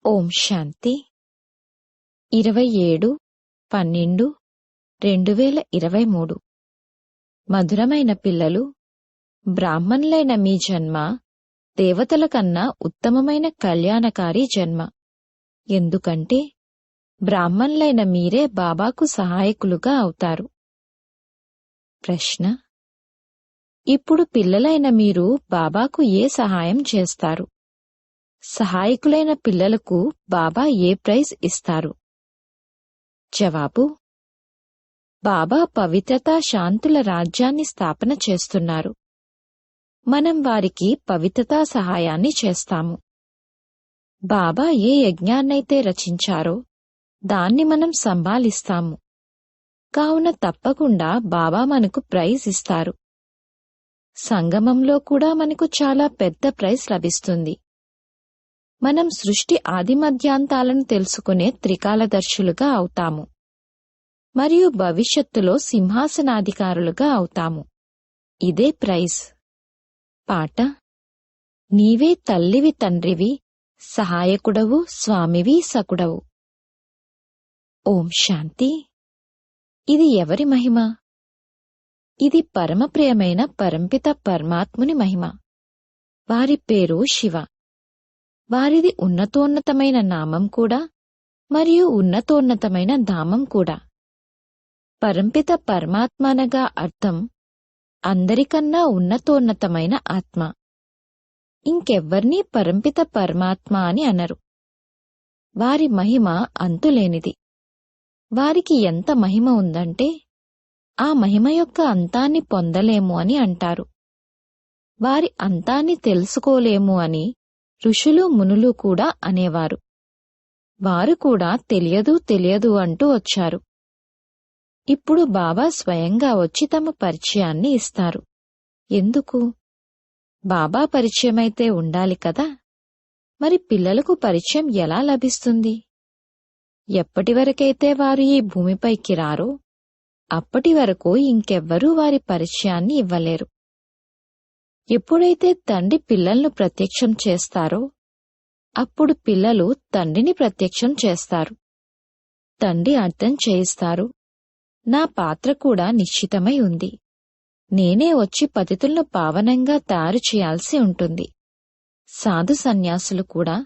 ఓం శాంతి 27/12/2023 మధురమైన పిల్లలు, బ్రాహ్మణులైన మీ జన్మ దేవతల కన్నా ఉత్తమమైన కళ్యాణకారి జన్మ. ఎందుకంటే బ్రాహ్మణులైన మీరే బాబాకు సహాయకులుగా అవుతారు. ప్రశ్న: ఇప్పుడు పిల్లలైన మీరు బాబాకు ఏ సహాయం చేస్తారు? సహాయకులైన పిల్లలకు బాబా ఏ ప్రైజ్ ఇస్తారు? జవాబు: బాబా పవిత్రత శాంతుల రాజ్యాన్ని స్థాపన చేస్తున్నారు. మనం వారికి పవిత్రతా సహాయాన్ని చేస్తాము. బాబా ఏ యజ్ఞాన్నైతే రచించారో దాన్ని మనం సంభాలిస్తాము. కావున తప్పకుండా బాబా మనకు ప్రైజ్ ఇస్తారు. సంగమంలో కూడా మనకు చాలా పెద్ద ప్రైజ్ లభిస్తుంది. మనం సృష్టి ఆదిమధ్యాంతాలను తెలుసుకునే త్రికాలదర్శులుగా అవుతాము మరియు భవిష్యత్తులో సింహాసనాధికారులుగా అవుతాము. ఇదే ప్రైజ్. పాట: నీవే తల్లివి తండ్రివి, సహాయకుడవు స్వామివి సకుడవు. ఓం శాంతి. ఇది ఎవరి మహిమ? ఇది పరమప్రియమైన పరంపిత పరమాత్ముని మహిమ. వారి పేరు శివ. వారిది ఉన్నతోన్నతమైన నామం కూడా మరియు ఉన్నతోన్నతమైన ధామం కూడా. పరంపిత పరమాత్మ అనగా అర్థం అందరికన్నా ఉన్నతోన్నతమైన ఆత్మ. ఇంకెవ్వర్నీ పరంపిత పరమాత్మ అని అనరు. వారి మహిమ అంతులేనిది. వారికి ఎంత మహిమ ఉందంటే ఆ మహిమ యొక్క అంతాన్ని పొందలేము అని అంటారు. వారి అంతాన్ని తెలుసుకోలేము అని ఋషులు మునులు కూడా అనేవారు. వారు కూడా తెలియదు తెలియదు అంటూ వచ్చారు. ఇప్పుడు బాబా స్వయంగా వచ్చి తమ పరిచయాన్ని ఇస్తారు. ఎందుకు? బాబా పరిచయమైతే ఉండాలి కదా. మరి పిల్లలకు పరిచయం ఎలా లభిస్తుంది? ఎప్పటివరకైతే వారు ఈ భూమిపైకి రారో అప్పటి వరకు ఇంకెవ్వరూ వారి పరిచయాన్ని ఇవ్వలేరు. ఎప్పుడైతే తండ్రి పిల్లలను ప్రత్యక్షం చేస్తారో అప్పుడు పిల్లలు తండ్రిని ప్రత్యక్షం చేస్తారు. తండ్రి అర్థం చేయిస్తారు, నా పాత్ర కూడా నిశ్చితమై ఉంది. నేనే వచ్చి పతితులను పావనంగా తయారు చేయాల్సి ఉంటుంది. సాధు సన్యాసులు కూడా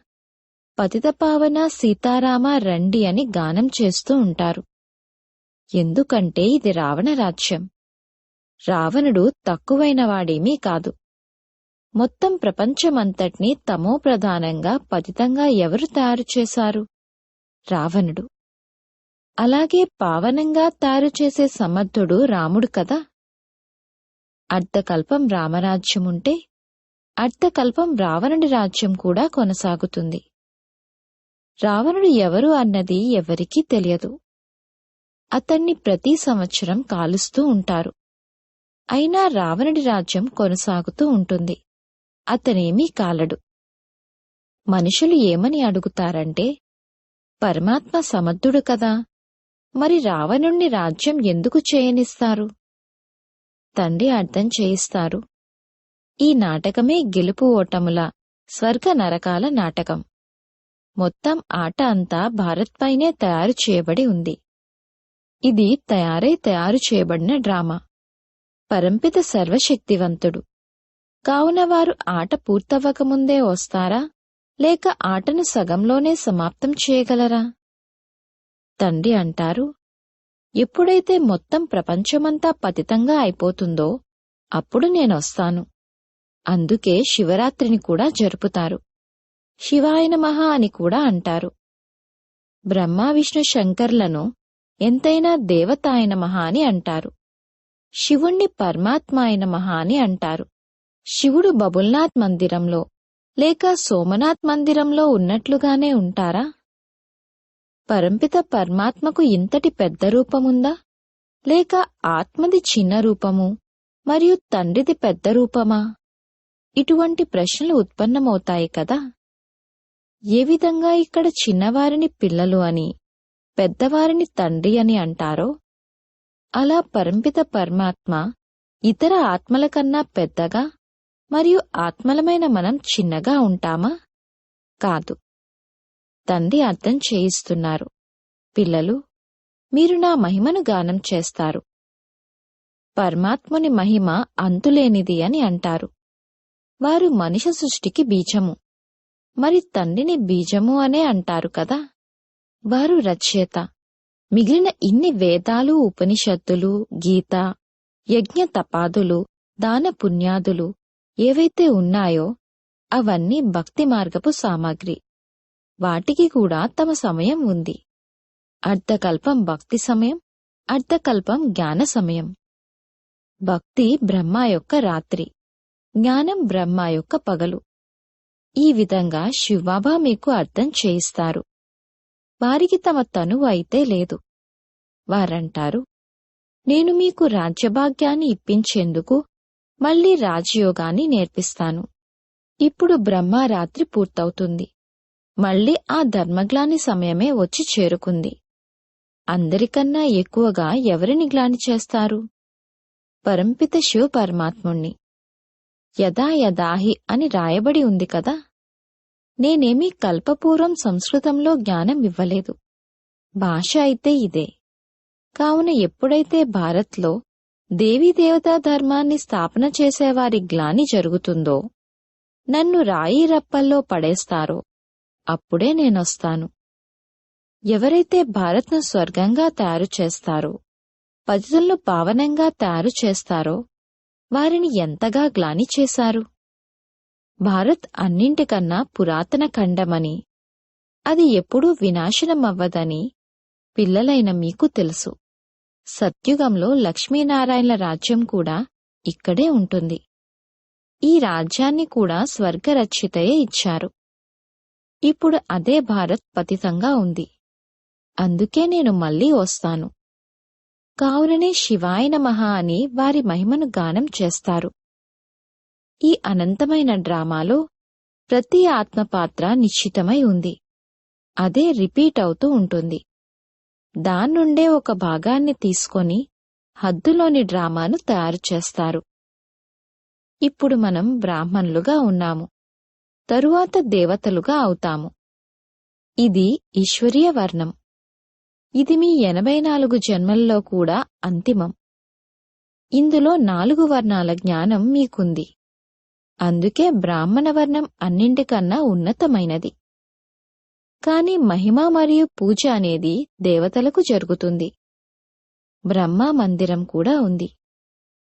పతిత పావన సీతారామ రండి అని గానం చేస్తూ ఉంటారు. ఎందుకంటే ఇది రావణ రాజ్యం. రావణుడు తక్కువైనవాడేమీ కాదు. మొత్తం ప్రపంచమంతటినీ తమోప్రధానంగా పతితంగా ఎవరు తయారు చేశారు? రావణుడు. అలాగే పావనంగా తయారు చేసే సమర్థుడు రాముడు కదా. అర్ధకల్పం రామరాజ్యముంటే అర్ధకల్పం రావణుడి రాజ్యం కూడా కొనసాగుతుంది. రావణుడు ఎవరు అన్నది ఎవరికీ తెలియదు. అతన్ని ప్రతి సంవత్సరం కాలుస్తూ ఉంటారు. అయినా రావణుడి రాజ్యం కొనసాగుతూ ఉంటుంది. అతనేమీ కాలడు. మనుషులు ఏమని అడుగుతారంటే, పరమాత్మ సమర్థుడు కదా, మరి రావణుణ్ణి రాజ్యం ఎందుకు చేయనిస్తారు? తండ్రి అర్థం చేయిస్తారు, ఈ నాటకమే గెలుపు ఓటముల స్వర్గ నరకాల నాటకం. మొత్తం ఆట అంతా భారత్ పైనే తయారు చేయబడి ఉంది. ఇది తయారు చేయబడిన డ్రామా. పరంపిత సర్వశక్తివంతుడు. కావున వారు ఆట పూర్తవ్వకముందే వస్తారా, లేక ఆటను సగంలోనే సమాప్తం చేయగలరా? తండ్రి అంటారు, ఎప్పుడైతే మొత్తం ప్రపంచమంతా పతితంగా అయిపోతుందో అప్పుడు నేనొస్తాను. అందుకే శివరాత్రిని కూడా జరుపుతారు. శివాయ నమః అని కూడా అంటారు. బ్రహ్మ విష్ణు శంకర్లను ఎంతైనా దేవతాయ నమః అని అంటారు. శివుణ్ణి పరమాత్మాయ నమః అని అంటారు. శివుడు బబుల్నాథ్ మందిరంలో లేక సోమనాథ్ మందిరంలో ఉన్నట్లుగానే ఉంటారా? పరంపిత పరమాత్మకు ఇంతటి పెద్ద రూపముందా, లేక ఆత్మది చిన్న రూపము మరియు తండ్రిది పెద్ద రూపమా? ఇటువంటి ప్రశ్నలు ఉత్పన్నమవుతాయి కదా. ఏ విధంగా ఇక్కడ చిన్నవారిని పిల్లలు అని, పెద్దవారిని తండ్రి అని అంటారో అలా పరంపిత పరమాత్మ ఇతర ఆత్మల కన్నా పెద్దగా మరియు ఆత్మలమైన మనం చిన్నగా ఉంటామా? కాదు. తండ్రి అర్థం చేయిస్తున్నారు. పిల్లలు, మీరు నా మహిమను గానం చేస్తారు. పరమాత్ముని మహిమ అంతులేనిది అని అంటారు. వారు మనిషి సృష్టికి బీజము, మరి తండ్రిని బీజము అనే అంటారు కదా. వారు రచయిత. మిగిలిన ఇన్ని వేదాలు, ఉపనిషత్తులు, గీత, యజ్ఞ తపాదులు, దాన పుణ్యాదులు ఏవైతే ఉన్నాయో అవన్నీ భక్తి మార్గపు సామాగ్రి. వాటికి కూడా తమ సమయం ఉంది. అర్ధకల్పం భక్తి సమయం, అర్ధకల్పం జ్ఞాన సమయం. భక్తి బ్రహ్మ యొక్క రాత్రి, జ్ఞానం బ్రహ్మ యొక్క పగలు. ఈ విధంగా శివబాబా మీకు అర్థం చేయిస్తారు. వారికి తమ తనువు అయితే లేదు. వారంటారు, నేను మీకు రాజ్యభాగ్యాన్ని ఇప్పించేందుకు మళ్లీ రాజయోగాన్ని నేర్పిస్తాను. ఇప్పుడు బ్రహ్మరాత్రి పూర్తవుతుంది. మళ్లీ ఆ ధర్మగ్లాని సమయమే వచ్చి చేరుకుంది. అందరికన్నా ఎక్కువగా ఎవరిని గ్లాని చేస్తారు? పరంపిత శివ పరమాత్ముణ్ణి. యదా యదాహి అని రాయబడి ఉంది కదా. నేనేమీ కల్పపూర్వం సంస్కృతంలో జ్ఞానం ఇవ్వలేదు. భాష అయితే ఇదే. కావున ఎప్పుడైతే భారత్లో దేవీదేవతా ధర్మాన్ని స్థాపన చేసేవారి గ్లాని జరుగుతుందో, నన్ను రాయి రప్పల్లో పడేస్తారో అప్పుడే నేనొస్తాను. ఎవరైతే భారత్ను స్వర్గంగా తయారు చేస్తారో, పతితులను పావనంగా తయారు చేస్తారో వారిని ఎంతగా గ్లాని చేశారు. భారత్ అన్నింటికన్నా పురాతన ఖండమని, అది ఎప్పుడూ వినాశనమవ్వదని పిల్లలైన మీకు తెలుసు. సత్యుగంలో లక్ష్మీనారాయణల రాజ్యం కూడా ఇక్కడే ఉంటుంది. ఈ రాజ్యాన్ని కూడా స్వర్గరక్షితయే ఇచ్చారు. ఇప్పుడు అదే భారత్ పతితంగా ఉంది. అందుకే నేను మళ్లీ వస్తాను. కావుననే శివాయ నమః అని వారి మహిమను గానం చేస్తారు. ఈ అనంతమైన డ్రామాలో ప్రతి ఆత్మపాత్ర నిశ్చితమై ఉంది. అదే రిపీట్ అవుతూ ఉంటుంది. దాన్నుండే ఒక భాగాన్ని తీసుకొని హద్దులోని డ్రామాను తయారు చేస్తారు. ఇప్పుడు మనం బ్రాహ్మణులుగా ఉన్నాము. తరువాత దేవతలుగా అవుతాము. ఇది ఈశ్వరీయ వర్ణం. ఇది మీ 84 జన్మల్లో కూడా అంతిమం. ఇందులో 4 వర్ణాల జ్ఞానం మీకుంది. అందుకే బ్రాహ్మణ వర్ణం అన్నింటికన్నా ఉన్నతమైనది. కాని మహిమ మరియు పూజ అనేది దేవతలకు జరుగుతుంది. బ్రహ్మ మందిరం కూడా ఉంది.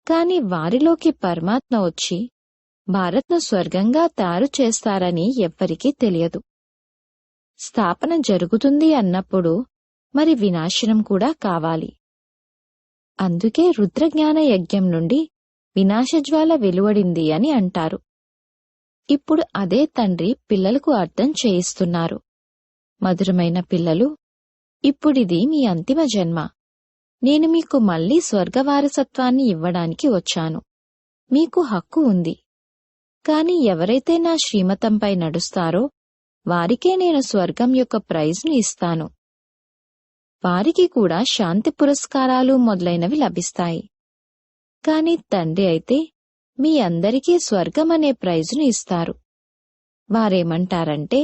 కాని వారిలోకి పరమాత్మ వచ్చి భారత్ను స్వర్గంగా తయారు చేస్తారని ఎవ్వరికీ తెలియదు. స్థాపన జరుగుతుంది అన్నప్పుడు మరి వినాశనం కూడా కావాలి. అందుకే రుద్రజ్ఞాన యజ్ఞం నుండి వినాశజ్వాల వెలువడింది అని అంటారు. ఇప్పుడు అదే తండ్రి పిల్లలకు అర్థం చేయిస్తున్నారు. మధురమైన పిల్లలు, ఇప్పుడిది మీ అంతిమ జన్మ. నేను మీకు మళ్లీ స్వర్గవారసత్వాన్ని ఇవ్వడానికి వచ్చాను. మీకు హక్కు ఉంది. కాని ఎవరైతే నా శ్రీమతంపై నడుస్తారో వారికే నేను స్వర్గం యొక్క ప్రైజ్ను ఇస్తాను. వారికి కూడా శాంతి పురస్కారాలు మొదలైనవి లభిస్తాయి. కాని తండ్రి అయితే మీ అందరికీ స్వర్గమనే ప్రైజును ఇస్తారు. వారేమంటారంటే,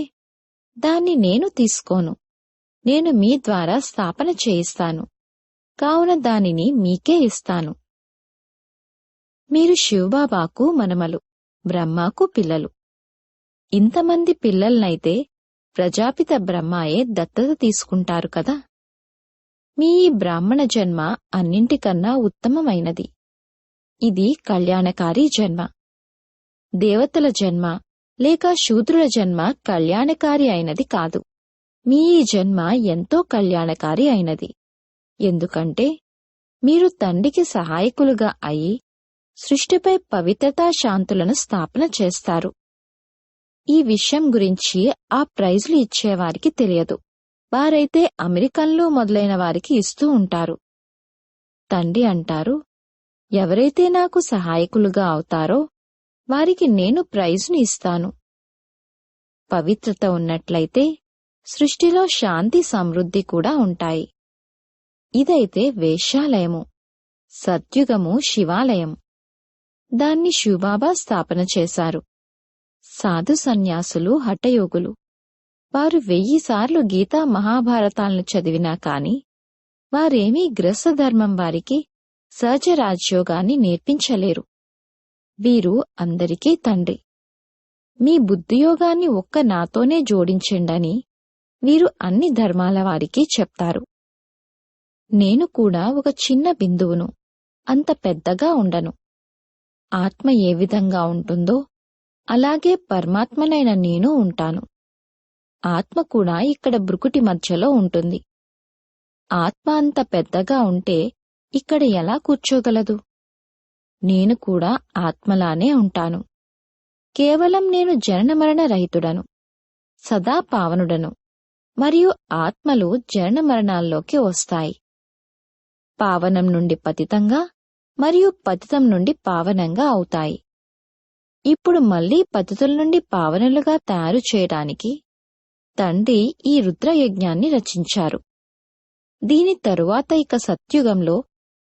దాన్ని నేను తీసుకోను. నేను మీ ద్వారా స్థాపన చేయిస్తాను. కావున దానిని మీకే ఇస్తాను. మీరు శివబాబాకు మనమలు, బ్రహ్మాకు పిల్లలు. ఇంతమంది పిల్లల్నైతే ప్రజాపిత బ్రహ్మాయే దత్తత తీసుకుంటారు కదా. మీ ఈ బ్రాహ్మణ జన్మ అన్నింటికన్నా ఉత్తమమైనది. ఇది కళ్యాణకారి జన్మ. దేవతల జన్మ లేక శూద్రుల జన్మ కళ్యాణకారి అయినది కాదు. మీ ఈ జన్మ ఎంతో కళ్యాణకారి అయినది. ఎందుకంటే మీరు తండ్రికి సహాయకులుగా అయి సృష్టిపై పవిత్రతా శాంతులను స్థాపన చేస్తారు. ఈ విషయం గురించి ఆ ప్రైజులు ఇచ్చేవారికి తెలియదు. వారైతే అమెరికన్లు మొదలైన వారికి ఇస్తూ ఉంటారు. తండ్రి అంటారు, ఎవరైతే నాకు సహాయకులుగా అవుతారో వారికి నేను ప్రైజును ఇస్తాను. పవిత్రత ఉన్నట్లయితే సృష్టిలో శాంతి సమృద్ధి కూడా ఉంటాయి. ఇదైతే వేశ్యాలయము, సత్యుగము శివాలయం. దాన్ని శివబాబా స్థాపన చేశారు. సాధు సన్యాసులు హఠయోగులు. వారు 1000 సార్లు గీతా మహాభారతాలను చదివినా కాని వారేమీ గృహస్థధర్మం వారికి సహజ రాజ్యోగాన్ని నేర్పించలేరు. వీరు అందరికీ తండ్రి. మీ బుద్ధియోగాన్ని ఒక్క నాతోనే జోడించండని వీరు అన్ని ధర్మాల వారికి చెప్తారు. నేను కూడా ఒక చిన్న బిందువును, అంత పెద్దగా ఉండను. ఆత్మ ఏ విధంగా ఉంటుందో అలాగే పరమాత్మనైన నేను ఉంటాను. ఆత్మ కూడా ఇక్కడ బ్రుకుటి మధ్యలో ఉంటుంది. ఆత్మ అంత పెద్దగా ఉంటే ఇక్కడ ఎలా కూర్చోగలదు? నేను కూడా ఆత్మలానే ఉంటాను. కేవలం నేను జనన మరణ రహితుడను, సదా పావనుడను. మరియు ఆత్మలు జనన మరణాల్లోకి వస్తాయి. పావనం నుండి పతితంగా మరియు పతితం నుండి పావనంగా అవుతాయి. ఇప్పుడు మళ్లీ పతితుల నుండి పావనులుగా తయారు చేయడానికి తండ్రి ఈ రుద్రయజ్ఞాన్ని రచించారు. దీని తరువాత ఇక సత్యుగంలో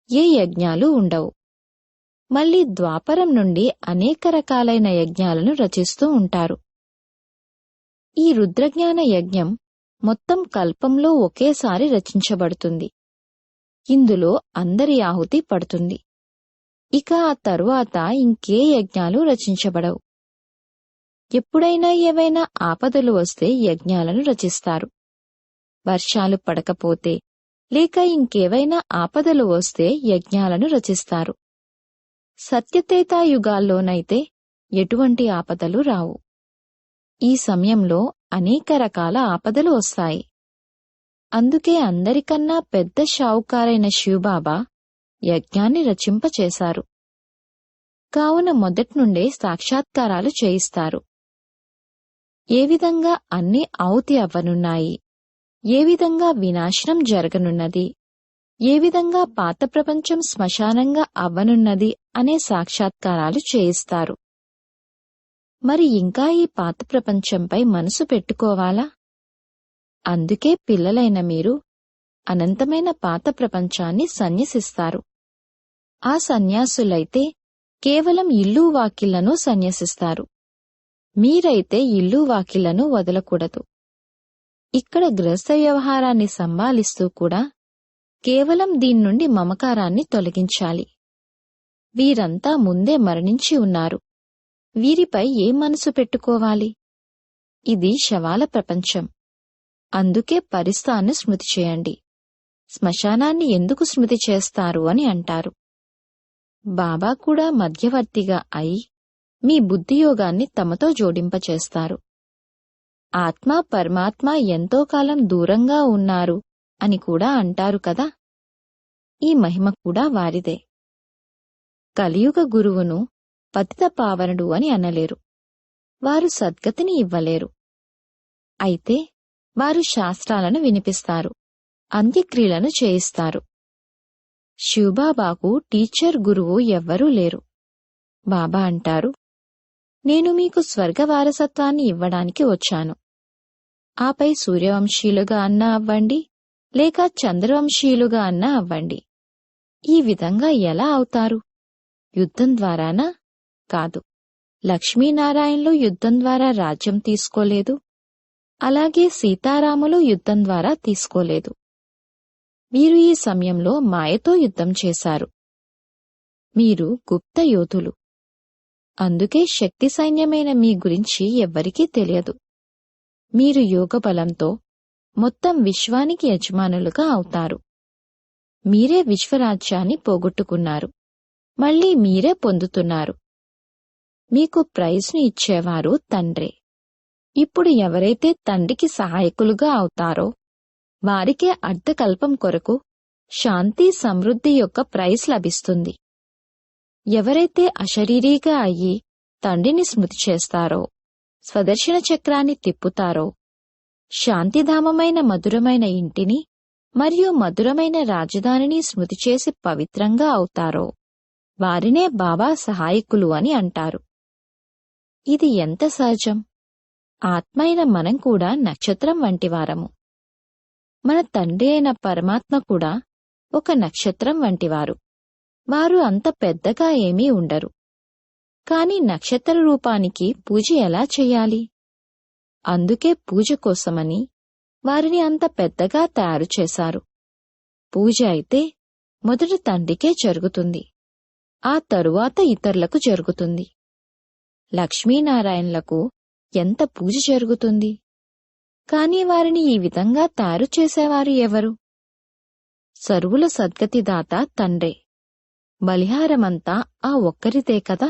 ఏ యజ్ఞాలు ఉండవు. మళ్లీ ద్వాపరం నుండి అనేక రకాలైన యజ్ఞాలను రచిస్తూ ఉంటారు. ఈ రుద్రజ్ఞాన యజ్ఞం మొత్తం కల్పంలో ఒకేసారి రచించబడుతుంది. ఇందులో అందరి ఆహుతి పడుతుంది. ఇక ఆ తరువాత ఇంకే యజ్ఞాలు రచించబడవు. ఎప్పుడైనా ఏవైనా ఆపదలు వస్తే యజ్ఞాలను రచిస్తారు. వర్షాలు పడకపోతే లేక ఇంకేవైనా ఆపదలు వస్తే యజ్ఞాలను రచిస్తారు. సత్యత్రేతాయుగాల్లోనైతే ఎటువంటి ఆపదలు రావు. ఈ సమయంలో అనేక రకాల ఆపదలు వస్తాయి. అందుకే అందరికన్నా పెద్ద షావుకారైన శివబాబా యజ్ఞాన్ని రచింపచేశారు. కావున మొదట్నుండే సాక్షాత్కారాలు చేయిస్తారు. ఏ విధంగా అన్నీ ఆహుతి అవ్వనున్నాయి, ఏ విధంగా వినాశనం జరగనున్నది, ఏ విధంగా పాత ప్రపంచం శ్మశానంగా అవ్వనున్నది అనే సాక్షాత్కారాలు చేయిస్తారు. మరి ఇంకా ఈ పాత ప్రపంచంపై మనసు పెట్టుకోవాలా? అందుకే పిల్లలైన మీరు అనంతమైన పాత ప్రపంచాన్ని సన్యసిస్తారు. ఆ సన్యాసులైతే కేవలం ఇల్లు వాకిళ్లను సన్యసిస్తారు. మీరైతే ఇల్లు వాకిళ్లను వదలకూడదు. ఇక్కడ గృహస్థ వ్యవహారాన్ని సంభాలిస్తూ కూడా కేవలం దీన్నుండి మమకారాన్ని తొలగించాలి. వీరంతా ముందే మరణించి ఉన్నారు. వీరిపై ఏ మనసు పెట్టుకోవాలి? ఇది శవాల ప్రపంచం. అందుకే పరిస్థాన్ని స్మృతి చేయండి. శ్మశానాన్ని ఎందుకు స్మృతి చేస్తారు అని అంటారు. బాబా కూడా మధ్యవర్తిగా అయి మీ బుద్ధియోగాన్ని తమతో జోడింపచేస్తారు. ఆత్మ పరమాత్మ ఎంతో కాలం దూరంగా ఉన్నారు అని కూడా అంటారు కదా. ఈ మహిమ కూడా వారిదే. కలియుగ గురువును పతిత పావనుడు అని అనలేరు. వారు సద్గతిని ఇవ్వలేరు. అయితే వారు శాస్త్రాలను వినిపిస్తారు, అంత్యక్రియలను చేయిస్తారు. శివబాబాకు టీచర్ గురువు ఎవ్వరూ లేరు. బాబా అంటారు, నేను మీకు స్వర్గ వారసత్వాన్ని ఇవ్వడానికి వచ్చాను. ఆపై సూర్యవంశీయులుగా అన్నా అవ్వండి, లేక చంద్రవంశీయులుగా అన్నా అవ్వండి. ఈ విధంగా ఎలా అవుతారు? యుద్ధం ద్వారానా? కాదు. లక్ష్మీనారాయణలు యుద్ధం ద్వారా రాజ్యం తీసుకోలేదు. అలాగే సీతారాములు యుద్ధం ద్వారా తీసుకోలేదు. మీరు ఈ సమయంలో మాయతో యుద్ధం చేశారు. మీరు గుప్త యోధులు. అందుకే శక్తి సైన్యమైన మీ గురించి ఎవ్వరికీ తెలియదు. మీరు యోగబలంతో మొత్తం విశ్వానికి యజమానులుగా అవుతారు. మీరే విశ్వరాజ్యాన్ని పోగొట్టుకున్నారు. మళ్లీ మీరే పొందుతున్నారు. మీకు ప్రైజ్ను ఇచ్చేవారు తండ్రే. ఇప్పుడు ఎవరైతే తండ్రికి సహాయకులుగా అవుతారో వారికే అర్ధకల్పం కొరకు శాంతి సమృద్ధి యొక్క ప్రైజ్ లభిస్తుంది. ఎవరైతే అశరీరీగా అయ్యి తండ్రిని స్మృతి చేస్తారో, స్వదర్శన చక్రాన్ని తిప్పుతారో, శాంతిధామమైన మధురమైన ఇంటిని మరియు మధురమైన రాజధానిని స్మృతి చేసి పవిత్రంగా అవుతారో వారినే బాబా సహాయకులు అని అంటారు. ఇది ఎంత సహజం! ఆత్మ అయిన మనం కూడా నక్షత్రం వంటివారము. మన తండ్రి అయిన పరమాత్మ కూడా ఒక నక్షత్రం వంటివారు. వారు అంత పెద్దగా ఏమీ ఉండరు. కాని నక్షత్ర రూపానికి పూజ ఎలా చెయ్యాలి? అందుకే పూజ కోసమని వారిని అంత పెద్దగా తయారు చేశారు. పూజ అయితే మొదట తండ్రికే జరుగుతుంది, ఆ తరువాత ఇతరులకు జరుగుతుంది. లక్ష్మీనారాయణలకు ఎంత పూజ జరుగుతుంది, కాని వారిని ఈ విధంగా తయారు చేసేవారు ఎవరు? సర్వుల సద్గతిదాత తండ్రే. బలిహారమంతా ఆ ఒక్కరిదే కదా.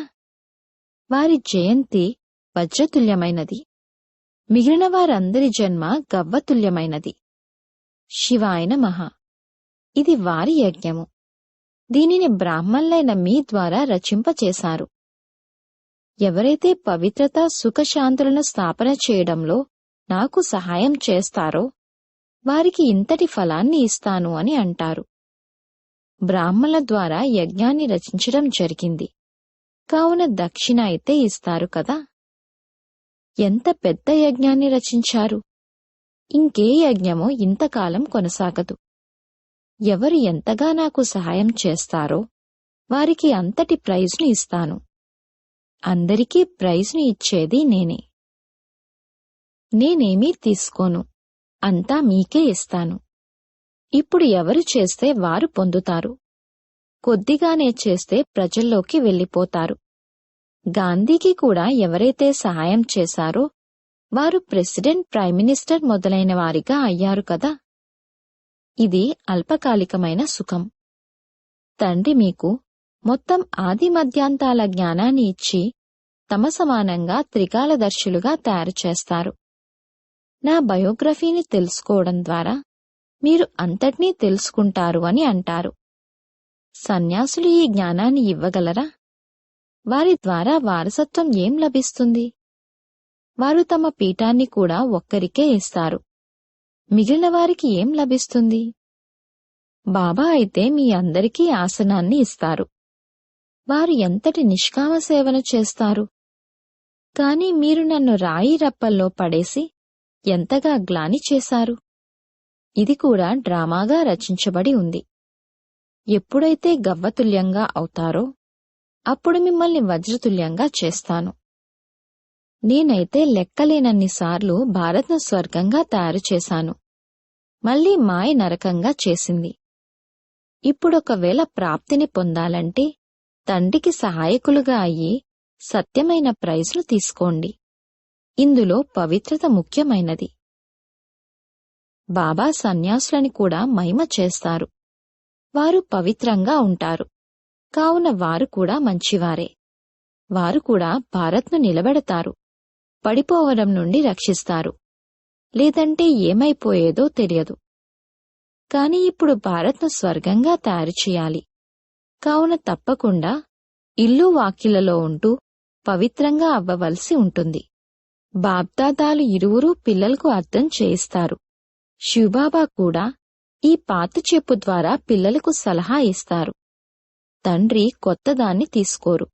వారి జయంతి వజ్రతుల్యమైనది, మిగిలిన వారందరి జన్మ గవ్వతుల్యమైనది. శివాయ నమః. ఇది వారి యజ్ఞము. దీనిని బ్రాహ్మణులైన మీ ద్వారా రచింపచేశారు. ఎవరైతే పవిత్రత సుఖశాంతులను స్థాపన చేయడంలో నాకు సహాయం చేస్తారో వారికి ఇంతటి ఫలాన్ని ఇస్తాను అని అంటారు. బ్రాహ్మణుల ద్వారా యజ్ఞాన్ని రచించడం జరిగింది, కావున దక్షిణ అయితే ఇస్తారు కదా. ఎంత పెద్ద యజ్ఞాన్ని రచించారు! ఇంకే యజ్ఞమో ఇంతకాలం కొనసాగదు. ఎవరు ఎంతగా నాకు సహాయం చేస్తారో వారికి అంతటి ప్రైజ్ను ఇస్తాను. అందరికీ ప్రైజ్ను ఇచ్చేది నేనే. నేనేమీ తీసుకోను, అంతా మీకే ఇస్తాను. ఇప్పుడు ఎవరు చేస్తే వారు పొందుతారు. కొద్దిగానే చేస్తే ప్రజల్లోకి వెళ్ళిపోతారు. గాంధీకి కూడా ఎవరైతే సహాయం చేశారో వారు ప్రెసిడెంట్, ప్రైమ్ మినిస్టర్ మొదలైన వారిగా అయ్యారు కదా. ఇది అల్పకాలికమైన సుఖం. తండ్రి మీకు మొత్తం ఆది మధ్యాంతాల జ్ఞానాన్ని ఇచ్చి తమ సమానంగా త్రికాలదర్శులుగా తయారు చేస్తారు. నా బయోగ్రఫీని తెలుసుకోవడం ద్వారా మీరు అంతటినీ తెలుసుకుంటారు అని అంటారు. సన్యాసులు ఈ జ్ఞానాన్ని ఇవ్వగలరా? వారి ద్వారా వారసత్వం ఏం లభిస్తుంది? వారు తమ పీఠాన్ని కూడా ఒక్కరికే ఇస్తారు. మిగిలిన వారికి ఏం లభిస్తుంది? బాబా అయితే మీ అందరికీ ఆసనాన్ని ఇస్తారు. వారు ఎంతటి నిష్కామ సేవను చేస్తారు. కాని మీరు నన్ను రాయి రప్పల్లో పడేసి ఎంతగా గ్లాని చేశారు. ఇది కూడా డ్రామాగా రచించబడి ఉంది. ఎప్పుడైతే గవ్వతుల్యంగా అవుతారో అప్పుడు మిమ్మల్ని వజ్రతుల్యంగా చేస్తాను. నేనైతే లెక్కలేనన్నిసార్లు భారత్ను స్వర్గంగా తయారు చేశాను, మళ్లీ మాయ నరకంగా చేసింది. ఇప్పుడొకవేళ ప్రాప్తిని పొందాలంటే తండ్రికి సహాయకులుగా అయ్యి సత్యమైన ప్రైజ్ను తీసుకోండి. ఇందులో పవిత్రత ముఖ్యమైనది. బాబా సన్యాసులని కూడా మహిమ చేస్తారు. వారు పవిత్రంగా ఉంటారు, కావున వారు కూడా మంచివారే. వారు కూడా భారత్ను నిలబెడతారు, పడిపోవడం నుండి రక్షిస్తారు. లేదంటే ఏమైపోయేదో తెలియదు. కాని ఇప్పుడు భారత్ను స్వర్గంగా తయారు చేయాలి. కావున తప్పకుండా ఇల్లు వాకిళ్లలో ఉంటూ పవిత్రంగా అవ్వవలసి ఉంటుంది. బాబ్దాదాలు ఇరువురూ పిల్లలకు అర్థం చేయిస్తారు. శివబాబా కూడా ఈ పాత చెప్పు ద్వారా పిల్లలకు సలహా ఇస్తారు. తండ్రి కొత్తదాన్ని తీసుకోరు,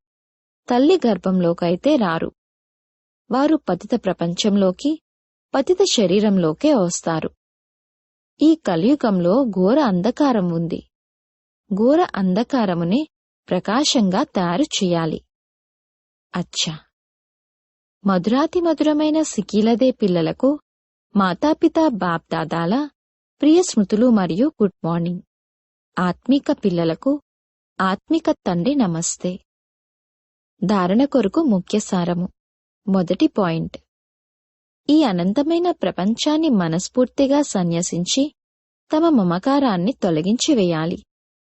తల్లి గర్భంలోకైతే రారు. వారు పతిత ప్రపంచంలోకి, పతిత శరీరంలోకే వస్తారు. ఈ కలియుగంలో ఘోర అంధకారం ఉంది. ఘోర అంధకారమునే ప్రకాశంగా తయారు చెయ్యాలి. అచ్చా, మధురాతి మధురమైన సికీలదే పిల్లలకు మాతాపితా బాప్దాదాల ప్రియ స్మృతులు మరియు గుడ్ మార్నింగ్. ఆత్మిక పిల్లలకు ఆత్మిక తండ్రి నమస్తే. ధారణ కొరకు ముఖ్య సారము. మొదటి పాయింట్: ఈ అనంతమైన ప్రపంచాన్ని మనస్ఫూర్తిగా సన్యసించి తమ మమకారాన్ని తొలగించివేయాలి.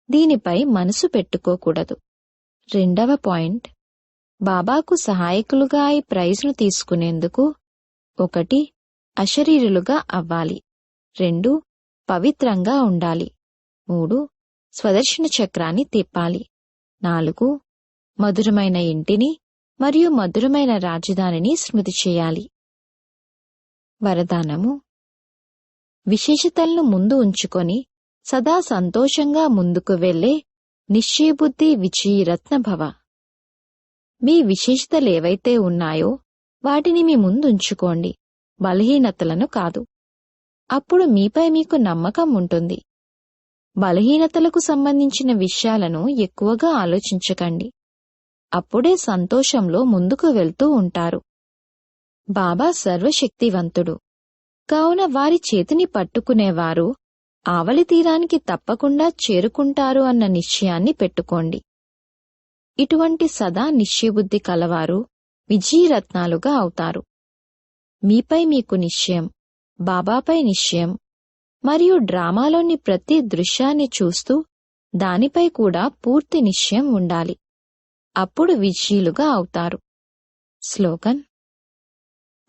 దీనిపై మనసు పెట్టుకోకూడదు. రెండవ పాయింట్: బాబాకు సహాయకులుగా ఈ ప్రైజ్ను తీసుకునేందుకు 1. అశరీరులుగా అవ్వాలి. 2. పవిత్రంగా ఉండాలి. 3. స్వదర్శన చక్రాన్ని తిప్పాలి. 4. మధురమైన ఇంటిని మరియు మధురమైన రాజధానిని స్మృతి చేయాలి. వరదానము: విశేషతలను ముందు ఉంచుకొని సదా సంతోషంగా ముందుకు వెళ్లే నిశ్చయబుద్ధి విజయీ రత్న భవ. మీ విశేషతలేవైతే ఉన్నాయో వాటిని మీ ముందుంచుకోండి, బలహీనతలను కాదు. అప్పుడు మీపై మీకు నమ్మకం ఉంటుంది. బలహీనతలకు సంబంధించిన విషయాలను ఎక్కువగా ఆలోచించకండి. అప్పుడే సంతోషంలో ముందుకు వెళ్తూ ఉంటారు. బాబా సర్వశక్తివంతుడు, కావున వారి చేతిని పట్టుకునేవారు ఆవలి తీరానికి తప్పకుండా చేరుకుంటారు అన్న నిశ్చయాన్ని పెట్టుకోండి. ఇటువంటి సదా నిశ్చయబుద్ధి కలవారు విజయరత్నాలుగా అవుతారు. మీపై మీకు నిశ్చయం, బాబాపై నిశ్చయం మరియు డ్రామాలోని ప్రతి దృశ్యాన్ని చూస్తూ దానిపై కూడా పూర్తి నిశ్చయం ఉండాలి. అప్పుడు విజయులుగా అవుతారు. స్లోగన్: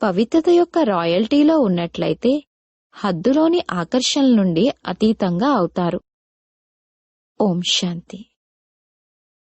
పవిత్రత యొక్క రాయల్టీలో ఉన్నట్లయితే హద్దులోని ఆకర్షణల నుండి అతీతంగా అవుతారు. ఓం శాంతి.